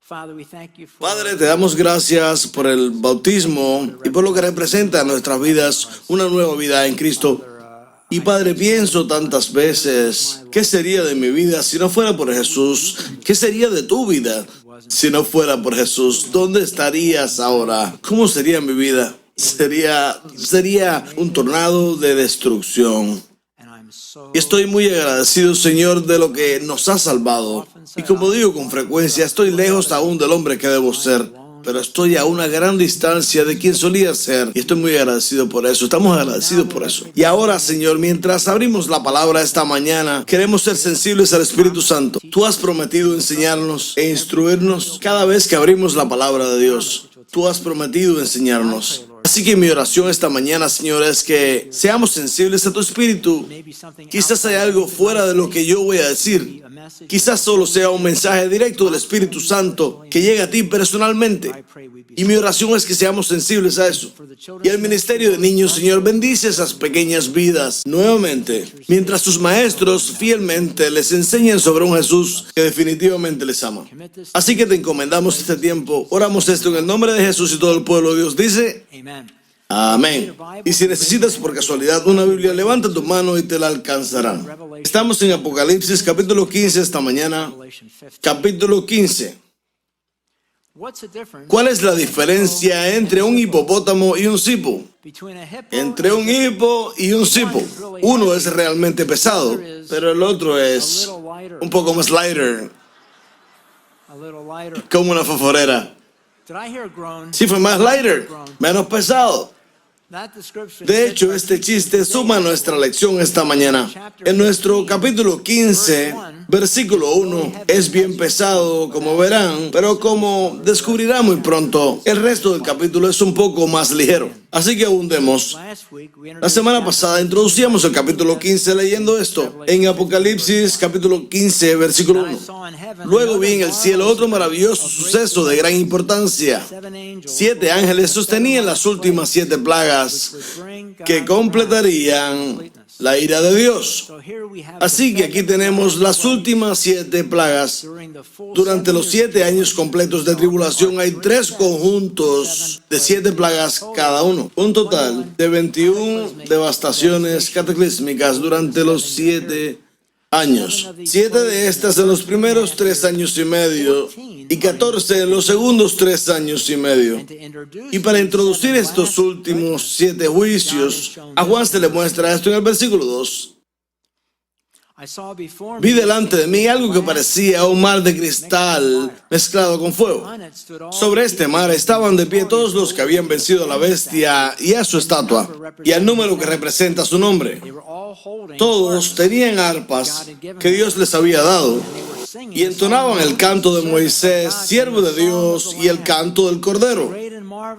Padre, te damos gracias por el bautismo y por lo que representa en nuestras vidas una nueva vida en Cristo. Y Padre, pienso tantas veces, ¿qué sería de mi vida si no fuera por Jesús? ¿Qué sería de tu vida si no fuera por Jesús? ¿Dónde estarías ahora? ¿Cómo sería mi vida? Sería un tornado de destrucción. Y estoy muy agradecido, Señor, de lo que nos ha salvado. Y como digo con frecuencia, estoy lejos aún del hombre que debo ser, pero estoy a una gran distancia de quien solía ser. Y estoy muy agradecido por eso. Estamos agradecidos por eso. Y ahora, Señor, mientras abrimos la palabra esta mañana, queremos ser sensibles al Espíritu Santo. Tú has prometido enseñarnos e instruirnos cada vez que abrimos la palabra de Dios. Tú has prometido enseñarnos. Así que mi oración esta mañana, Señor, es que seamos sensibles a tu Espíritu. Quizás hay algo fuera de lo que yo voy a decir. Quizás solo sea un mensaje directo del Espíritu Santo que llegue a ti personalmente. Y mi oración es que seamos sensibles a eso. Y el ministerio de niños, Señor, bendice esas pequeñas vidas nuevamente, mientras sus maestros fielmente les enseñan sobre un Jesús que definitivamente les ama. Así que te encomendamos este tiempo. Oramos esto en el nombre de Jesús y todo el pueblo de Dios dice: amén. Y si necesitas por casualidad una Biblia, levanta tu mano y te la alcanzarán. Estamos en Apocalipsis capítulo 15 esta mañana. Capítulo 15. ¿Cuál es la diferencia entre un hipopótamo y un cipo? Entre un hipo y un cipo. Uno es realmente pesado, pero el otro es un poco más lighter, como una fosforera. Sí, fue más lighter, menos pesado. De hecho, este chiste suma a nuestra lección esta mañana. En nuestro capítulo 15, versículo 1, es bien pesado, como verán, pero como descubrirá muy pronto, el resto del capítulo es un poco más ligero. Así que abundemos. La semana pasada introducíamos el capítulo 15 leyendo esto. En Apocalipsis capítulo 15, versículo 1. Luego vi en el cielo otro maravilloso suceso de gran importancia. 7 ángeles sostenían las últimas 7 plagas que completarían la ira de Dios. Así que aquí tenemos las últimas 7 plagas. Durante los 7 años completos de tribulación hay 3 conjuntos de 7 plagas cada uno. Un total de 21 devastaciones cataclísmicas durante los 7 años. 7 de estas en los primeros 3 años y medio y 14 en los segundos 3 años y medio. Y para introducir estos últimos 7 juicios, a Juan se le muestra esto en el versículo 2. Vi delante de mí algo que parecía un mar de cristal mezclado con fuego. Sobre este mar estaban de pie todos los que habían vencido a la bestia y a su estatua, y al número que representa su nombre. Todos tenían arpas que Dios les había dado, y entonaban el canto de Moisés, siervo de Dios, y el canto del Cordero.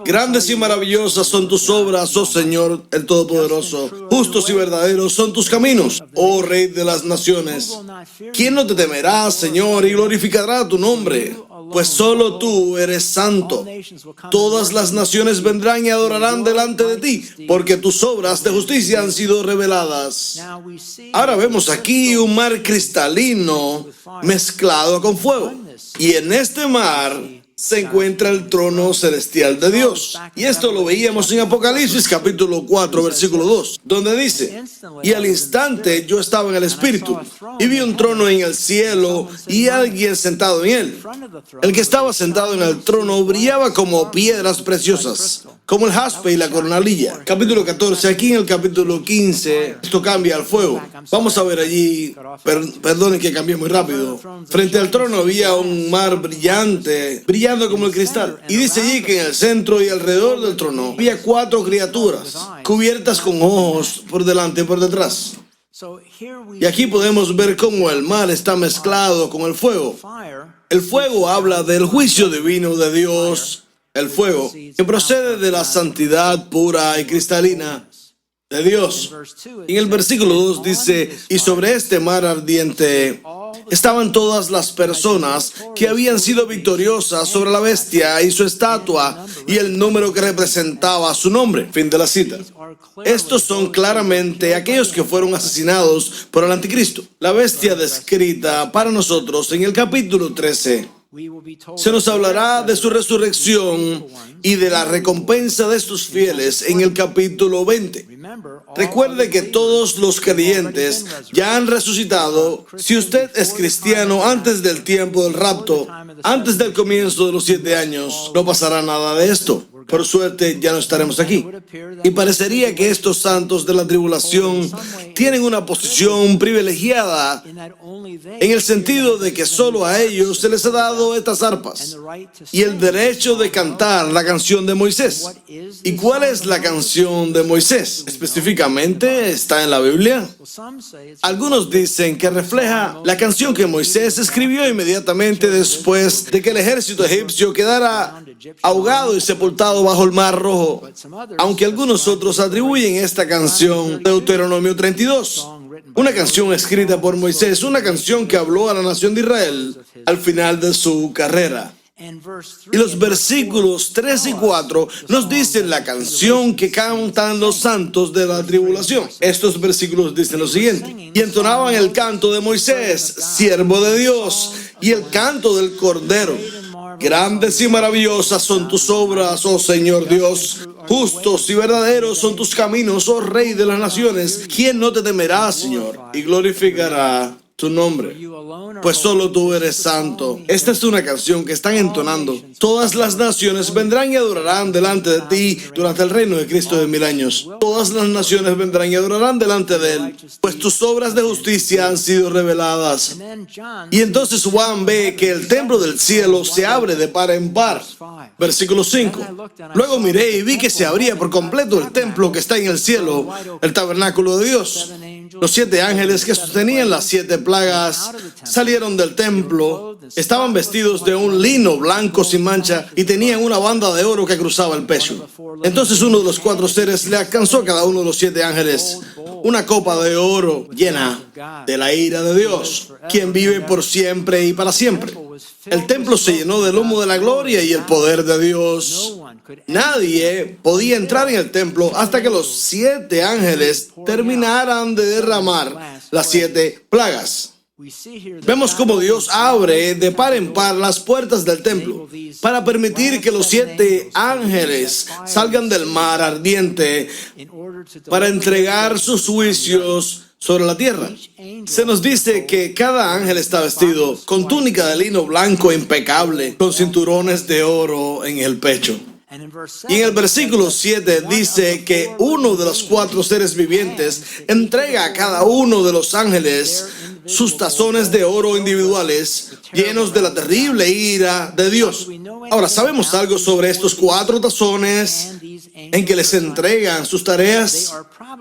Grandes y maravillosas son tus obras, oh Señor, el Todopoderoso. Justos y verdaderos son tus caminos, oh Rey de las naciones. ¿Quién no te temerá, Señor, y glorificará tu nombre? Pues solo tú eres santo. Todas las naciones vendrán y adorarán delante de ti, porque tus obras de justicia han sido reveladas. Ahora vemos aquí un mar cristalino mezclado con fuego. Y en este mar se encuentra el trono celestial de Dios. Y esto lo veíamos en Apocalipsis capítulo 4, versículo 2, donde dice: y al instante yo estaba en el Espíritu, y vi un trono en el cielo, y alguien sentado en él. El que estaba sentado en el trono brillaba como piedras preciosas, como el jaspe y la cornalilla. Capítulo 14, aquí en el capítulo 15, esto cambia al fuego. Vamos a ver allí, perdonen que cambié muy rápido. Frente al trono había un mar brillante como el cristal. Y dice allí que en el centro y alrededor del trono había 4 criaturas, cubiertas con ojos por delante y por detrás. Y aquí podemos ver cómo el mar está mezclado con el fuego. El fuego habla del juicio divino de Dios. El fuego que procede de la santidad pura y cristalina de Dios. En el versículo 2 dice: y sobre este mar ardiente estaban todas las personas que habían sido victoriosas sobre la bestia y su estatua y el número que representaba su nombre. Fin de la cita. Estos son claramente aquellos que fueron asesinados por el anticristo. La bestia descrita para nosotros en el capítulo 13 Se nos hablará de su resurrección y de la recompensa de estos fieles en el capítulo 20. Recuerde que todos los creyentes ya han resucitado. Si usted es cristiano antes del tiempo del rapto, antes del comienzo de los 7 años, no pasará nada de esto. Por suerte, ya no estaremos aquí. Y parecería que estos santos de la tribulación tienen una posición privilegiada en el sentido de que solo a ellos se les ha dado estas arpas y el derecho de cantar la canción de Moisés. ¿Y cuál es la canción de Moisés? Específicamente está en la Biblia. Algunos dicen que refleja la canción que Moisés escribió inmediatamente después de que el ejército egipcio quedara ahogado y sepultado bajo el Mar Rojo, aunque algunos otros atribuyen esta canción a Deuteronomio 32, una canción escrita por Moisés, una canción que habló a la nación de Israel al final de su carrera. Y los versículos 3 y 4 nos dicen la canción que cantan los santos de la tribulación. Estos versículos dicen lo siguiente: y entonaban el canto de Moisés, siervo de Dios, y el canto del Cordero. Grandes y maravillosas son tus obras, oh Señor Dios. Justos y verdaderos son tus caminos, oh Rey de las naciones. ¿Quién no te temerá, Señor, y glorificará tu nombre? Pues solo tú eres santo. Esta es una canción que están entonando. Todas las naciones vendrán y adorarán delante de ti durante el reino de Cristo de 1000 años. Todas las naciones vendrán y adorarán delante de él, pues tus obras de justicia han sido reveladas. Y entonces Juan ve que el templo del cielo se abre de par en par. Versículo 5. Luego miré y vi que se abría por completo el templo que está en el cielo, el tabernáculo de Dios. Los 7 ángeles que sostenían las 7 plagas salieron del templo. Estaban vestidos de un lino blanco sin mancha y tenían una banda de oro que cruzaba el pecho. Entonces uno de los 4 seres le alcanzó a cada uno de los 7 ángeles una copa de oro llena de la ira de Dios, quien vive por siempre y para siempre. El templo se llenó del humo de la gloria y el poder de Dios. Nadie podía entrar en el templo hasta que los 7 ángeles terminaran de derramar las 7 plagas. Vemos cómo Dios abre de par en par las puertas del templo para permitir que los 7 ángeles salgan del mar ardiente para entregar sus juicios sobre la tierra. Se nos dice que cada ángel está vestido con túnica de lino blanco impecable, con cinturones de oro en el pecho. Y en el versículo 7 dice que uno de los 4 seres vivientes entrega a cada uno de los ángeles sus tazones de oro individuales llenos de la terrible ira de Dios. Ahora, ¿sabemos algo sobre estos 4 tazones en que les entregan sus tareas?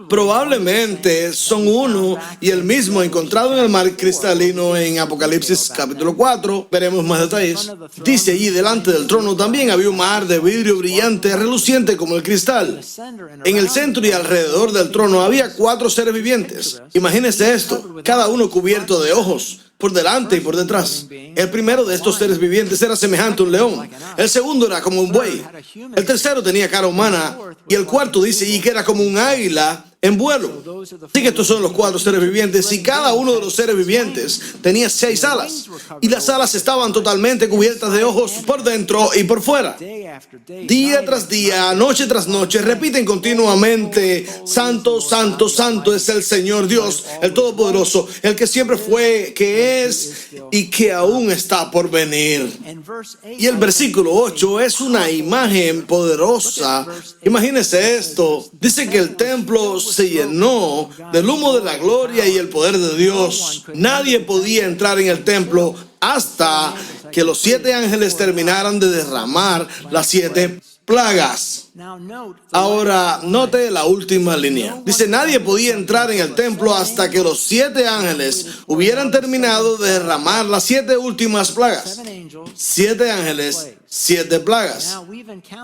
Probablemente son uno y el mismo encontrado en el mar cristalino en Apocalipsis capítulo 4. Veremos más detalles. Dice allí: delante del trono también había un mar de vidrio brillante, reluciente como el cristal. En el centro y alrededor del trono había 4 seres vivientes. Imagínese esto, cada uno cubierto de ojos, por delante y por detrás. El primero de estos seres vivientes era semejante a un león. El segundo era como un buey. El tercero tenía cara humana. Y el cuarto dice y que era como un águila en vuelo. Así que estos son los 4 seres vivientes, y cada uno de los seres vivientes tenía 6 alas, y las alas estaban totalmente cubiertas de ojos por dentro y por fuera. Día tras día, noche tras noche, repiten continuamente: Santo, Santo, Santo es el Señor Dios, el Todopoderoso, el que siempre fue, que es y que aún está por venir. Y el versículo 8 es una imagen poderosa. Imagínese esto. Dice que el templo se llenó del humo de la gloria y el poder de Dios. Nadie podía entrar en el templo hasta que los 7 ángeles terminaran de derramar las 7 plagas. Ahora, note la última línea. Dice: nadie podía entrar en el templo hasta que los 7 ángeles hubieran terminado de derramar las 7 últimas plagas. 7 ángeles, 7 plagas.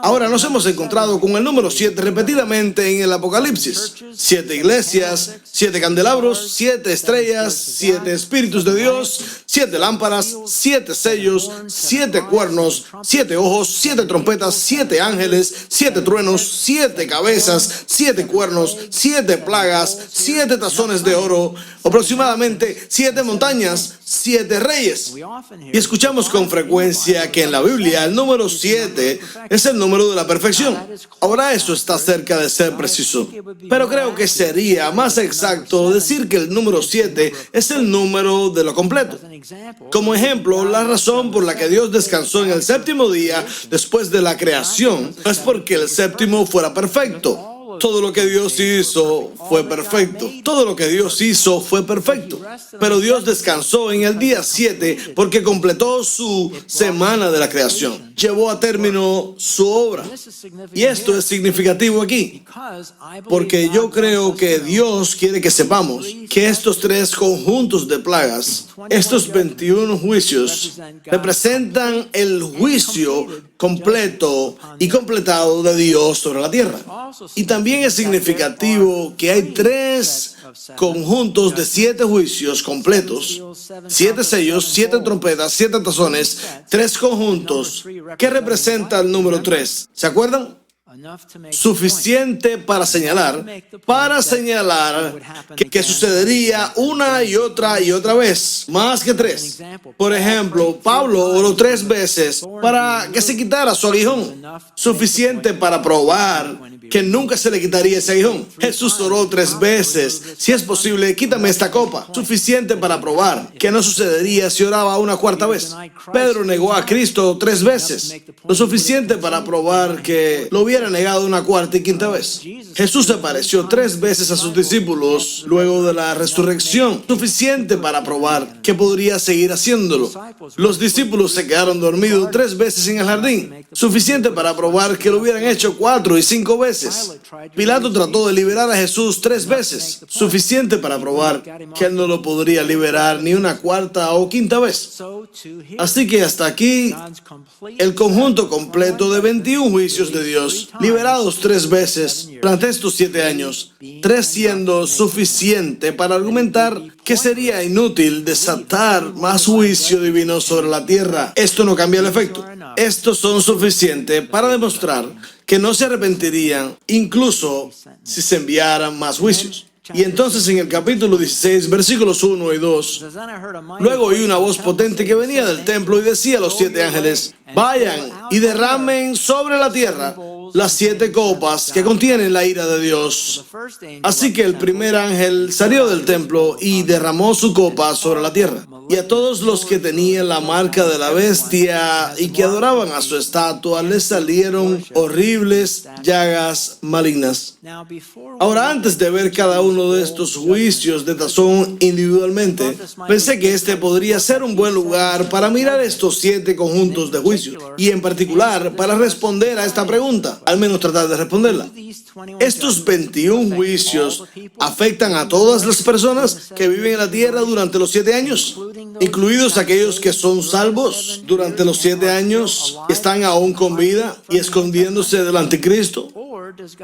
Ahora nos hemos encontrado con el número 7 repetidamente en el Apocalipsis. 7 iglesias, 7 candelabros, 7 estrellas, 7 espíritus de Dios, 7 lámparas, 7 sellos, 7 cuernos, 7 ojos, 7 trompetas, 7 ángeles, 7 truenos, 7 cabezas, 7 cuernos, 7 plagas, 7 tazones de oro, aproximadamente 7 montañas, 7 reyes. Y escuchamos con frecuencia que en la Biblia el número 7 es el número de la perfección. Ahora eso está cerca de ser preciso, pero creo que sería más exacto decir que el número 7 es el número de lo completo. Como ejemplo, la razón por la que Dios descansó en el séptimo día después de la creación no es porque el séptimo fuera perfecto. Todo lo que Dios hizo fue perfecto. Todo lo que Dios hizo fue perfecto. Pero Dios descansó en el día 7 porque completó su semana de la creación. Llevó a término su obra. Y esto es significativo aquí, porque yo creo que Dios quiere que sepamos que estos 3 conjuntos de plagas, estos 21 juicios, representan el juicio completo y completado de Dios sobre la tierra. Y también es significativo que hay 3 conjuntos de 7 juicios completos, 7 sellos, 7 trompetas, 7 tazones, 3 conjuntos que representan el número 3. ¿Se acuerdan? Suficiente para señalar que sucedería una y otra vez, más que 3. Por ejemplo, Pablo oró 3 veces para que se quitara su aguijón, suficiente para probar que nunca se le quitaría ese aguijón. Jesús oró 3 veces, si es posible, quítame esta copa, suficiente para probar que no sucedería si oraba una 4ª vez. Pedro negó a Cristo 3 veces, lo suficiente para probar que lo hubiera negado una 4ª y 5ª vez. Jesús se apareció 3 veces a sus discípulos luego de la resurrección, suficiente para probar que podría seguir haciéndolo. Los discípulos se quedaron dormidos 3 veces en el jardín, suficiente para probar que lo hubieran hecho 4 y 5 veces. Pilato trató de liberar a Jesús 3 veces, suficiente para probar que él no lo podría liberar ni una 4ª o 5ª vez. Así que hasta aquí el conjunto completo de 21 juicios de Dios, liberados 3 veces durante estos 7 años, 3 siendo suficiente para argumentar que sería inútil desatar más juicio divino sobre la tierra. Esto no cambia el efecto. Estos son suficientes para demostrar que no se arrepentirían incluso si se enviaran más juicios. Y entonces en el capítulo 16, versículos 1 y 2, luego oí una voz potente que venía del templo y decía a los 7 ángeles, vayan y derramen sobre la tierra las 7 copas que contienen la ira de Dios. Así que el primer ángel salió del templo y derramó su copa sobre la tierra. Y a todos los que tenían la marca de la bestia y que adoraban a su estatua les salieron horribles llagas malignas. Ahora, antes de ver cada uno de estos juicios de tazón individualmente, pensé que este podría ser un buen lugar para mirar estos 7 conjuntos de juicios y en particular para responder a esta pregunta, al menos tratar de responderla. ¿Estos 21 juicios afectan a todas las personas que viven en la tierra durante los 7 años? ¿Incluidos aquellos que son salvos durante los 7 años, que están aún con vida y escondiéndose del anticristo?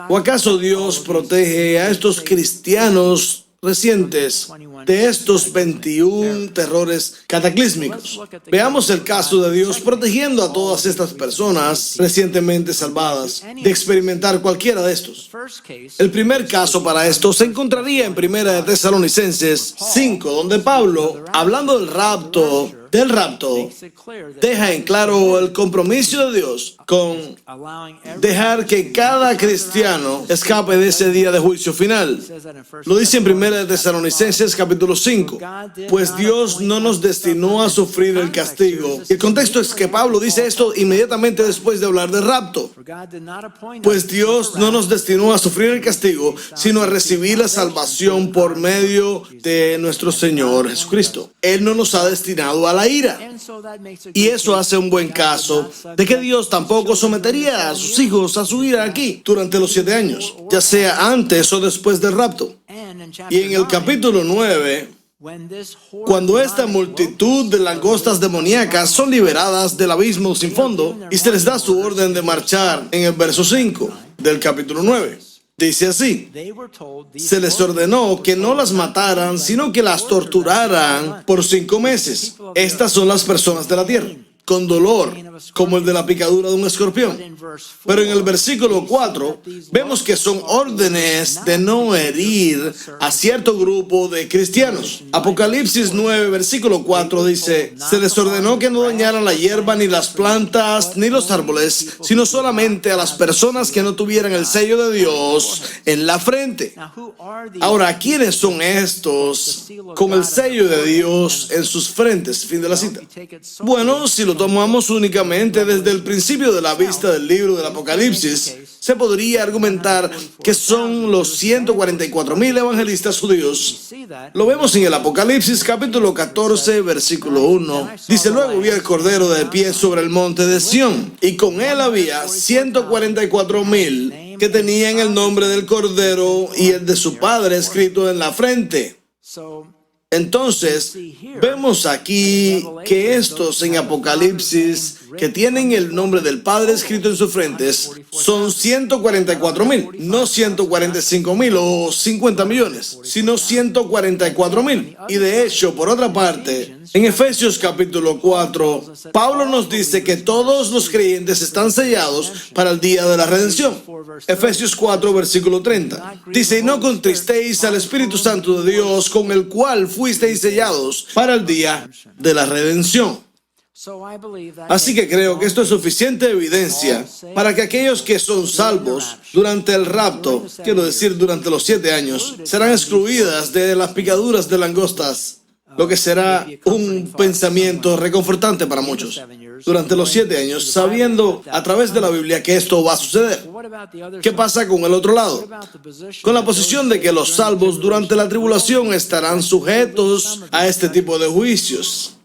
¿O acaso Dios protege a estos cristianos recientes de estos 21 terrores cataclísmicos? Veamos el caso de Dios protegiendo a todas estas personas recientemente salvadas de experimentar cualquiera de estos. El primer caso para esto se encontraría en 1 de Tesalonicenses 5, donde Pablo, hablando del rapto, deja en claro el compromiso de Dios con dejar que cada cristiano escape de ese día de juicio final. Lo dice en 1 de Tesalonicenses capítulo 5, pues Dios no nos destinó a sufrir el castigo. El contexto es que Pablo dice esto inmediatamente después de hablar del rapto. Pues Dios no nos destinó a sufrir el castigo, sino a recibir la salvación por medio de nuestro Señor Jesucristo. Él no nos ha destinado a la ira. Y eso hace un buen caso de que Dios tampoco sometería a sus hijos a su ira aquí durante los 7 años, ya sea antes o después del rapto. Y en el capítulo 9, cuando esta multitud de langostas demoníacas son liberadas del abismo sin fondo y se les da su orden de marchar, en el verso 5 del capítulo 9. Dice así, se les ordenó que no las mataran, sino que las torturaran por 5 meses. Estas son las personas de la tierra. con dolor, como el de la picadura de un escorpión. Pero en el versículo 4 vemos que son órdenes de no herir a cierto grupo de cristianos. Apocalipsis 9, versículo 4 dice: se les ordenó que no dañaran la hierba, ni las plantas, ni los árboles, sino solamente a las personas que no tuvieran el sello de Dios en la frente. Ahora, ¿quiénes son estos con el sello de Dios en sus frentes? Fin de la cita. Bueno, si lo tomamos únicamente desde el principio de la vista del libro del Apocalipsis, se podría argumentar que son los 144,000 evangelistas judíos. Lo vemos en el Apocalipsis capítulo 14, versículo 1. Dice: luego vi al Cordero de pie sobre el monte de Sión, y con él había 144,000 que tenían el nombre del Cordero y el de su Padre escrito en la frente. Entonces, vemos aquí que estos en Apocalipsis, que tienen el nombre del Padre escrito en sus frentes, son 144,000, no 145,000 o 50 millones, sino 144,000. Y de hecho, por otra parte, en Efesios capítulo 4, Pablo nos dice que todos los creyentes están sellados para el día de la redención. Efesios 4, versículo 30. Dice: y no contristéis al Espíritu Santo de Dios, con el cual fuisteis sellados para el día de la redención. Así que creo que esto es suficiente evidencia para que aquellos que son salvos durante el rapto, quiero decir durante los 7 años, serán excluidas de las picaduras de langostas, lo que será un pensamiento reconfortante para muchos durante los 7 años, sabiendo a través de la Biblia que esto va a suceder. ¿Qué pasa con el otro lado? Con la posición de que los salvos durante la tribulación estarán sujetos a este tipo de juicios.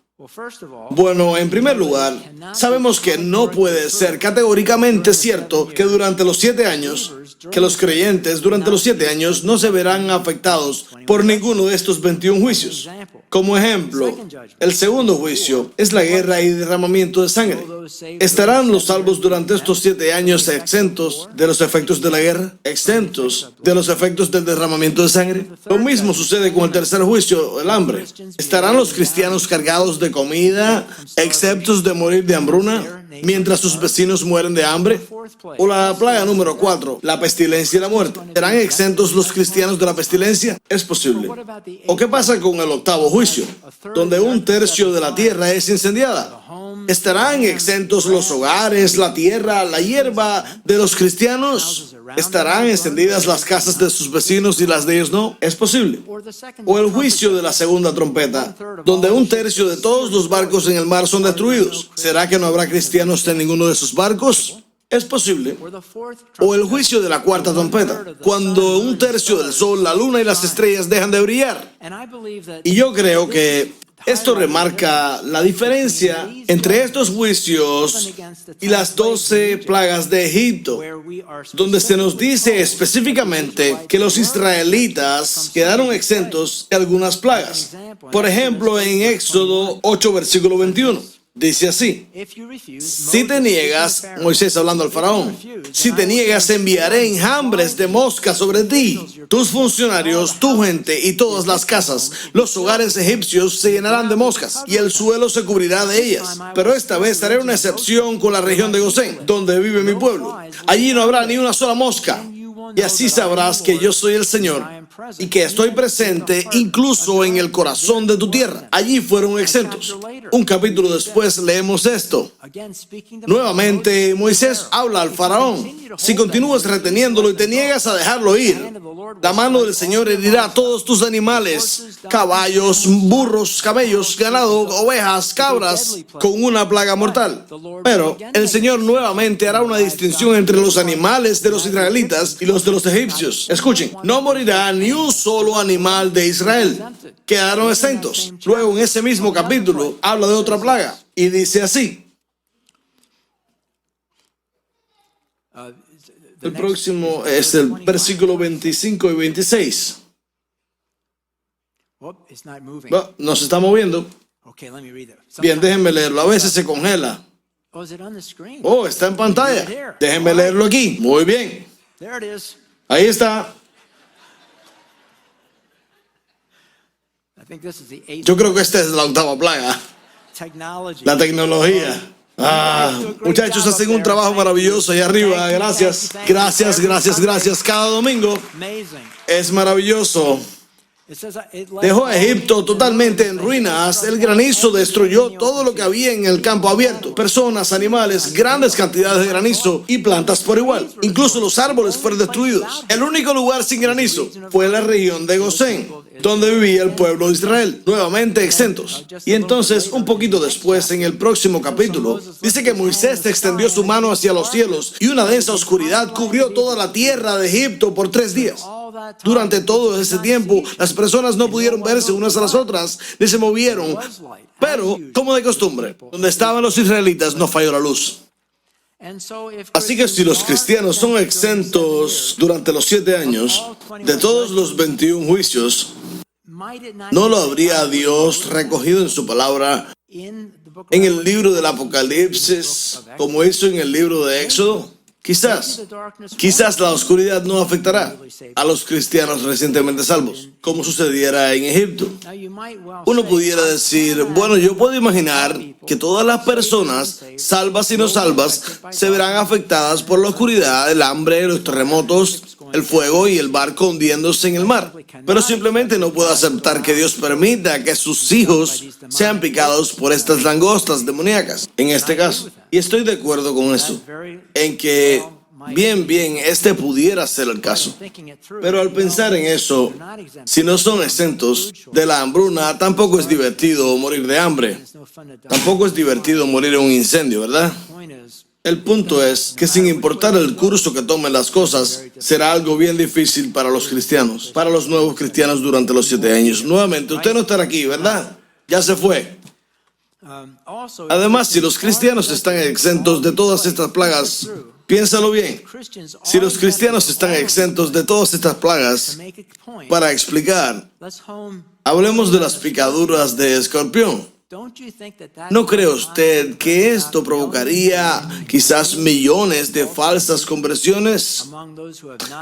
Bueno, en primer lugar, sabemos que no puede ser categóricamente cierto que durante los 7 años, que los creyentes durante los 7 años no se verán afectados por ninguno de estos 21 juicios. Como ejemplo, el segundo juicio es la guerra y derramamiento de sangre. ¿Estarán los salvos durante estos 7 años exentos de los efectos de la guerra? ¿Exentos de los efectos del derramamiento de sangre? Lo mismo sucede con el tercer juicio, el hambre. ¿Estarán los cristianos cargados de comida, exceptos de morir de hambruna, mientras sus vecinos mueren de hambre? O la plaga número 4, la pestilencia y la muerte. ¿Serán exentos los cristianos de la pestilencia? Es posible. ¿O qué pasa con el octavo juicio, donde 1/3 de la tierra es incendiada? ¿Estarán exentos los hogares, la tierra, la hierba de los cristianos? ¿Estarán encendidas las casas de sus vecinos y las de ellos no? Es posible. O el juicio de la segunda trompeta, donde 1/3 de todos los barcos en el mar son destruidos. ¿Será que no habrá cristianos en ninguno de esus barcos? Es posible. O el juicio de la cuarta trompeta, cuando 1/3 del sol, la luna y las estrellas dejan de brillar. Y yo creo que esto remarca la diferencia entre estos juicios y las 12 plagas de Egipto, donde se nos dice específicamente que los israelitas quedaron exentos de algunas plagas. Por ejemplo, en Éxodo 8, versículo 21. Dice así: si te niegas, Moisés hablando al faraón, si te niegas, enviaré enjambres de moscas sobre ti, tus funcionarios, tu gente y todas las casas. Los hogares egipcios se llenarán de moscas y el suelo se cubrirá de ellas. Pero esta vez haré una excepción con la región de Gosén, donde vive mi pueblo. Allí no habrá ni una sola mosca. Y así sabrás que yo soy el Señor y que estoy presente incluso en el corazón de tu tierra. Allí fueron exentos. Un capítulo después leemos esto. Nuevamente Moisés habla al faraón: si continúas reteniéndolo y te niegas a dejarlo ir, la mano del Señor herirá a todos tus animales, caballos, burros, camellos, ganado, ovejas, cabras, con una plaga mortal. Pero el Señor nuevamente hará una distinción entre los animales de los israelitas y los de los egipcios. Escuchen, no morirá ni un solo animal de Israel. Quedaron exentos. Luego en ese mismo capítulo habla de otra plaga y dice así. El próximo es el versículo 25 y 26. No se está moviendo. Bien, déjenme leerlo. A veces se congela. Oh, está en pantalla. Déjenme leerlo aquí. Muy bien. Ahí está. Yo creo que esta es la octava plaga. La tecnología. Muchachos, hacen un trabajo maravilloso ahí arriba. Gracias, gracias, gracias, gracias. Cada domingo es maravilloso. Dejó a Egipto totalmente en ruinas. El granizo destruyó todo lo que había en el campo abierto. Personas, animales, grandes cantidades de granizo y plantas por igual. Incluso los árboles fueron destruidos. El único lugar sin granizo fue la región de Gosén, donde vivía el pueblo de Israel, nuevamente exentos. Y entonces, un poquito después, en el próximo capítulo, dice que Moisés extendió su mano hacia los cielos y una densa oscuridad cubrió toda la tierra de Egipto por 3 días. Durante todo ese tiempo, las personas no pudieron verse unas a las otras, ni se movieron. Pero, como de costumbre, donde estaban los israelitas no falló la luz. Así que si los cristianos son exentos durante los 7 años de todos los 21 juicios, ¿no lo habría Dios recogido en su palabra en el libro del Apocalipsis, como hizo en el libro de Éxodo? Quizás la oscuridad no afectará a los cristianos recientemente salvos, como sucediera en Egipto. Uno pudiera decir, bueno, yo puedo imaginar que todas las personas, salvas y no salvas, se verán afectadas por la oscuridad, el hambre, los terremotos, el fuego y el barco hundiéndose en el mar. Pero simplemente no puedo aceptar que Dios permita que sus hijos sean picados por estas langostas demoníacas, en este caso. Y estoy de acuerdo con eso, en que bien, este pudiera ser el caso. Pero al pensar en eso, si no son exentos de la hambruna, tampoco es divertido morir de hambre. Tampoco es divertido morir en un incendio, ¿verdad? El punto es que sin importar el curso que tomen las cosas, será algo bien difícil para los cristianos, para los nuevos cristianos durante los 7 años. Nuevamente, usted no estará aquí, ¿verdad? Ya se fue. Además, si los cristianos están exentos de todas estas plagas, piénsalo bien. Si los cristianos están exentos de todas estas plagas, para explicar, hablemos de las picaduras de escorpión. ¿No cree usted que esto provocaría quizás millones de falsas conversiones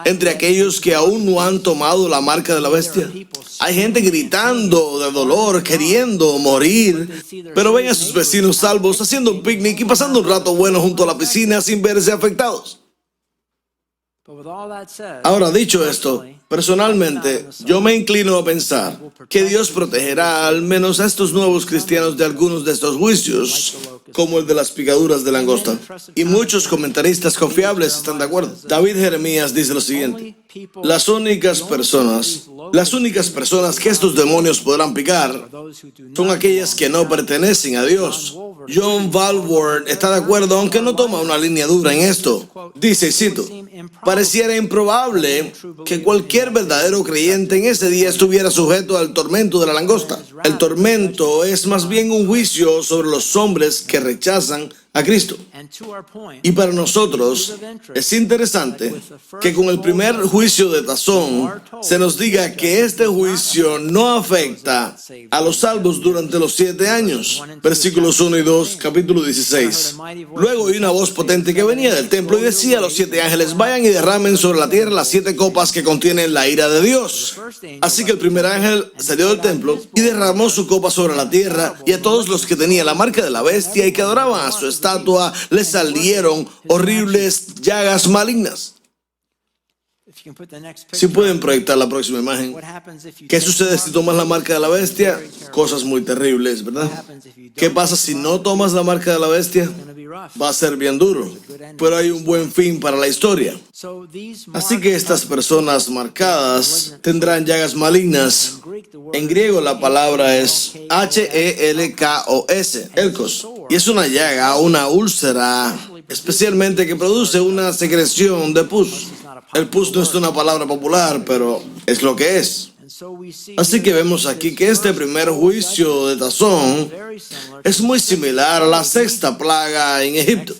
entre aquellos que aún no han tomado la marca de la bestia? Hay gente gritando de dolor, queriendo morir, pero ven a sus vecinos salvos haciendo un picnic y pasando un rato bueno junto a la piscina sin verse afectados. Ahora, dicho esto, personalmente, yo me inclino a pensar que Dios protegerá al menos a estos nuevos cristianos de algunos de estos juicios, como el de las picaduras de langosta. Y muchos comentaristas confiables están de acuerdo. David Jeremías dice lo siguiente: las únicas personas que estos demonios podrán picar son aquellas que no pertenecen a Dios. John Walworth está de acuerdo, aunque no toma una línea dura en esto. Dice, y cito, pareciera improbable que cualquier verdadero creyente en ese día estuviera sujeto al tormento de la langosta. El tormento es más bien un juicio sobre los hombres que rechazan a Cristo. Y para nosotros es interesante que con el primer juicio de tazón se nos diga que este juicio no afecta a los salvos durante los 7 años. Versículos 1 y 2, capítulo 16. Luego oí una voz potente que venía del templo y decía a los 7 ángeles: vayan y derramen sobre la tierra las 7 copas que contienen la ira de Dios. Así que el primer ángel salió del templo y derramó su copa sobre la tierra, y a todos los que tenían la marca de la bestia y que adoraban a su estatua le salieron horribles llagas malignas. Si pueden proyectar la próxima imagen. ¿Qué sucede si tomas la marca de la bestia? Cosas muy terribles, ¿verdad? ¿Qué pasa si no tomas la marca de la bestia? Va a ser bien duro, pero hay un buen fin para la historia. Así que estas personas marcadas tendrán llagas malignas. En griego la palabra es Helkos, Elkos, y es una llaga, una úlcera, especialmente que produce una secreción de pus. El pus no es una palabra popular, pero es lo que es. Así que vemos aquí que este primer juicio de tazón es muy similar a la 6ª plaga en Egipto.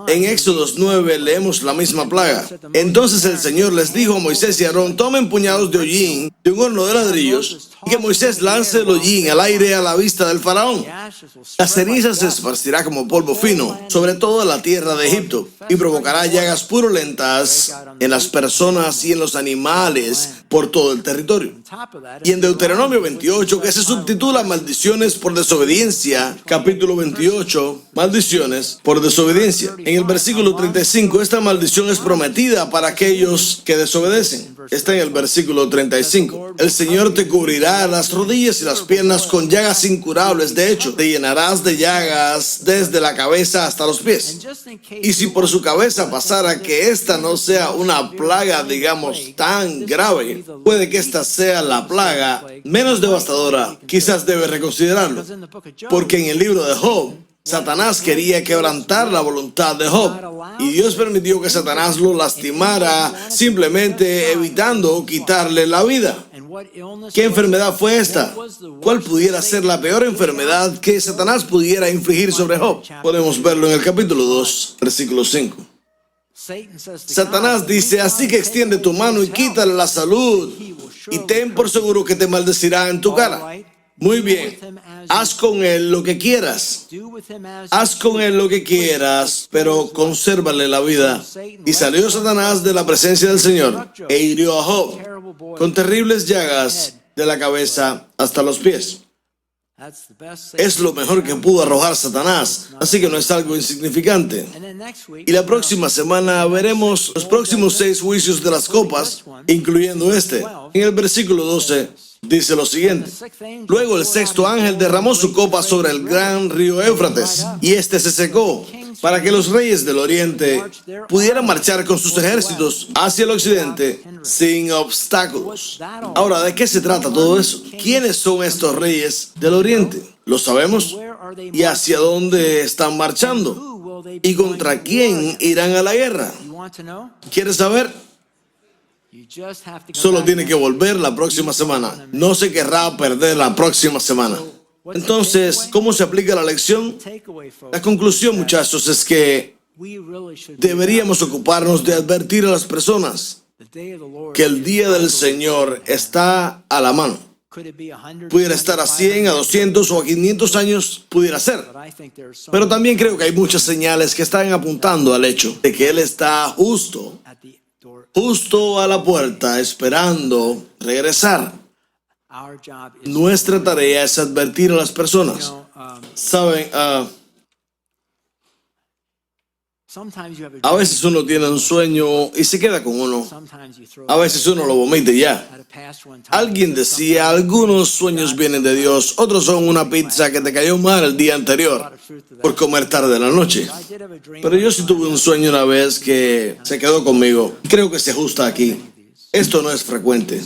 En Éxodo 9 leemos la misma plaga. Entonces el Señor les dijo a Moisés y a Aarón: tomen puñados de hollín de un horno de ladrillos y que Moisés lance el hollín al aire a la vista del faraón. La ceniza se esparcirá como polvo fino sobre toda la tierra de Egipto y provocará llagas purulentas en las personas y en los animales por todo el territorio. Y en Deuteronomio 28, que se subtitula Maldiciones por desobediencia, capítulo 28, maldiciones por desobediencia. En el versículo 35, esta maldición es prometida para aquellos que desobedecen. Está en el versículo 35. El Señor te cubrirá las rodillas y las piernas con llagas incurables. De hecho, te llenarás de llagas desde la cabeza hasta los pies. Y si por su cabeza pasara que esta no sea una plaga, digamos, tan grave, puede que esta sea la plaga menos devastadora. Quizás debe reconsiderarlo. Porque en el libro de Job, Satanás quería quebrantar la voluntad de Job y Dios permitió que Satanás lo lastimara, simplemente evitando quitarle la vida. ¿Qué enfermedad fue esta? ¿Cuál pudiera ser la peor enfermedad que Satanás pudiera infligir sobre Job? Podemos verlo en el capítulo 2, versículo 5. Satanás dice, así que extiende tu mano y quítale la salud y ten por seguro que te maldecirá en tu cara. Muy bien, haz con él lo que quieras. Haz con él lo que quieras, pero consérvale la vida. Y salió Satanás de la presencia del Señor e hirió a Job con terribles llagas de la cabeza hasta los pies. Es lo mejor que pudo arrojar Satanás, así que no es algo insignificante. Y la próxima semana veremos los próximos 6 juicios de las copas, incluyendo este. En el versículo 12 dice lo siguiente: luego el sexto ángel derramó su copa sobre el gran río Éufrates, y este se secó, para que los reyes del oriente pudieran marchar con sus ejércitos hacia el occidente sin obstáculos. Ahora, ¿de qué se trata todo eso? ¿Quiénes son estos reyes del oriente? ¿Lo sabemos? ¿Y hacia dónde están marchando? ¿Y contra quién irán a la guerra? ¿Quieres saber? Solo tiene que volver la próxima semana. No se querrá perder la próxima semana. Entonces, ¿cómo se aplica la lección? La conclusión, muchachos, es que deberíamos ocuparnos de advertir a las personas que el día del Señor está a la mano. Pudiera estar a 100, a 200 o a 500 años, pudiera ser. Pero también creo que hay muchas señales que están apuntando al hecho de que Él está justo a la puerta, esperando regresar. Nuestra tarea es advertir a las personas. Saben, a veces uno tiene un sueño y se queda con uno. A veces uno lo vomita y ya. Alguien decía, algunos sueños vienen de Dios, otros son una pizza que te cayó mal el día anterior por comer tarde en la noche. Pero yo sí tuve un sueño una vez que se quedó conmigo. Creo que se ajusta aquí. Esto no es frecuente.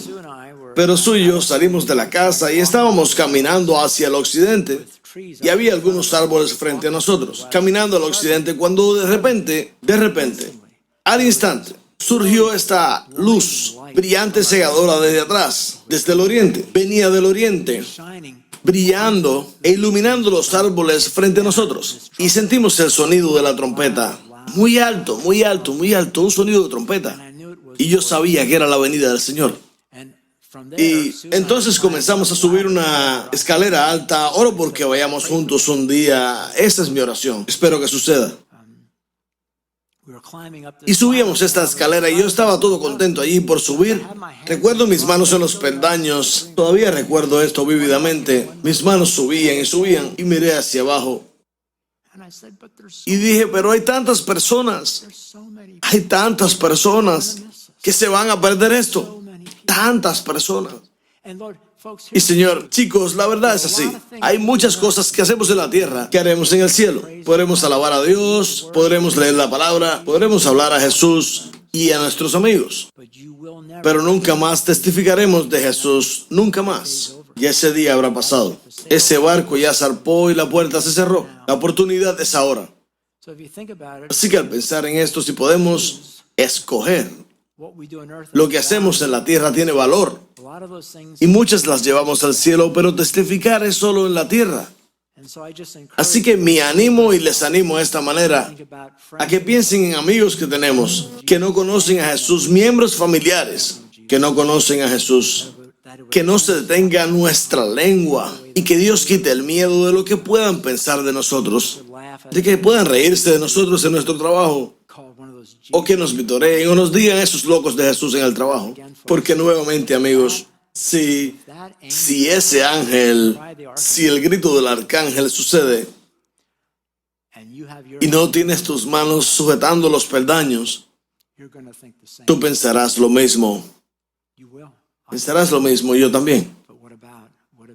Pero Sue y yo salimos de la casa y estábamos caminando hacia el occidente y había algunos árboles frente a nosotros, caminando al occidente, cuando de repente, al instante, surgió esta luz brillante, cegadora desde atrás, desde el oriente. Venía del oriente, brillando e iluminando los árboles frente a nosotros. Y sentimos el sonido de la trompeta, muy alto, muy alto, muy alto, un sonido de trompeta. Y yo sabía que era la venida del Señor. Y entonces comenzamos a subir una escalera alta. Oro porque vayamos juntos un día. Esa es mi oración. Espero que suceda. Y subíamos esta escalera y yo estaba todo contento allí por subir. Recuerdo mis manos en los peldaños. Todavía recuerdo esto vívidamente. Mis manos subían y subían y miré hacia abajo. Y dije, pero hay tantas personas que se van a perder esto. Tantas personas. Y Señor, chicos, la verdad es así. Hay muchas cosas que hacemos en la tierra que haremos en el cielo. Podremos alabar a Dios, podremos leer la palabra, podremos hablar a Jesús y a nuestros amigos. Pero nunca más testificaremos de Jesús, nunca más. Y ese día habrá pasado. Ese barco ya zarpó y la puerta se cerró. La oportunidad es ahora. Así que al pensar en esto, si podemos escoger, lo que hacemos en la tierra tiene valor y muchas las llevamos al cielo, pero testificar es solo en la tierra. Así que me animo y les animo de esta manera a que piensen en amigos que tenemos que no conocen a Jesús, miembros familiares que no conocen a Jesús, que no se detenga nuestra lengua y que Dios quite el miedo de lo que puedan pensar de nosotros, de que puedan reírse de nosotros en nuestro trabajo, o que nos vitoreen o nos digan esos locos de Jesús en el trabajo. Porque nuevamente, amigos, si ese ángel, si el grito del arcángel sucede y no tienes tus manos sujetando los peldaños, tú pensarás lo mismo. Pensarás lo mismo, yo también.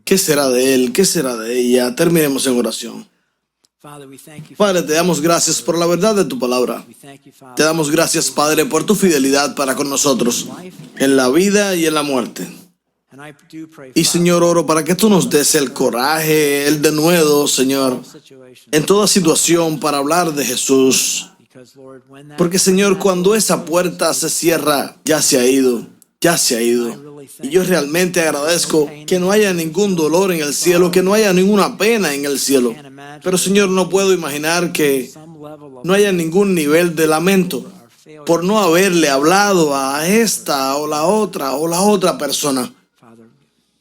¿Qué será de él? ¿Qué será de ella? Terminemos en oración. Padre, te damos gracias por la verdad de tu palabra. Te damos gracias, Padre, por tu fidelidad para con nosotros, en la vida y en la muerte. Y, Señor, oro para que tú nos des el coraje, el denuedo, Señor, en toda situación para hablar de Jesús. Porque, Señor, cuando esa puerta se cierra, ya se ha ido. Ya se ha ido. Y yo realmente agradezco que no haya ningún dolor en el cielo, que no haya ninguna pena en el cielo. Pero, Señor, no puedo imaginar que no haya ningún nivel de lamento por no haberle hablado a esta o la otra persona.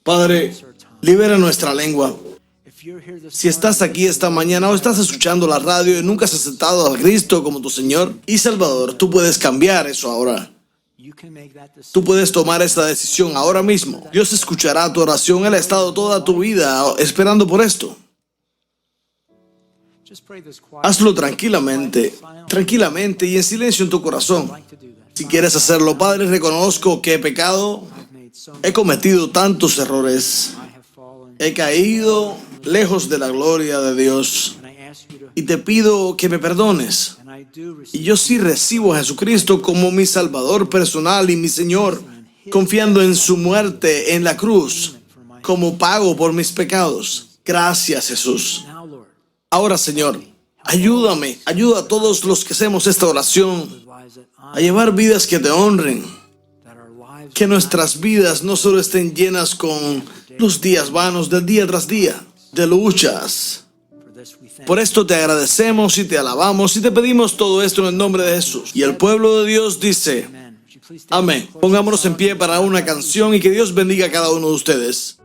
Padre, libera nuestra lengua. Si estás aquí esta mañana o estás escuchando la radio y nunca has aceptado a Cristo como tu Señor y Salvador, tú puedes cambiar eso ahora. Tú puedes tomar esta decisión ahora mismo. Dios escuchará tu oración. Él ha estado toda tu vida esperando por esto. Hazlo tranquilamente y en silencio en tu corazón. Si quieres hacerlo, Padre, reconozco que he pecado, he cometido tantos errores, he caído lejos de la gloria de Dios y te pido que me perdones. Y yo sí recibo a Jesucristo como mi Salvador personal y mi Señor, confiando en su muerte en la cruz como pago por mis pecados. Gracias, Jesús. Ahora, Señor, ayuda a todos los que hacemos esta oración a llevar vidas que te honren. Que nuestras vidas no solo estén llenas con los días vanos del día tras día, de luchas. Por esto te agradecemos y te alabamos y te pedimos todo esto en el nombre de Jesús. Y el pueblo de Dios dice, amén. Pongámonos en pie para una canción y que Dios bendiga a cada uno de ustedes.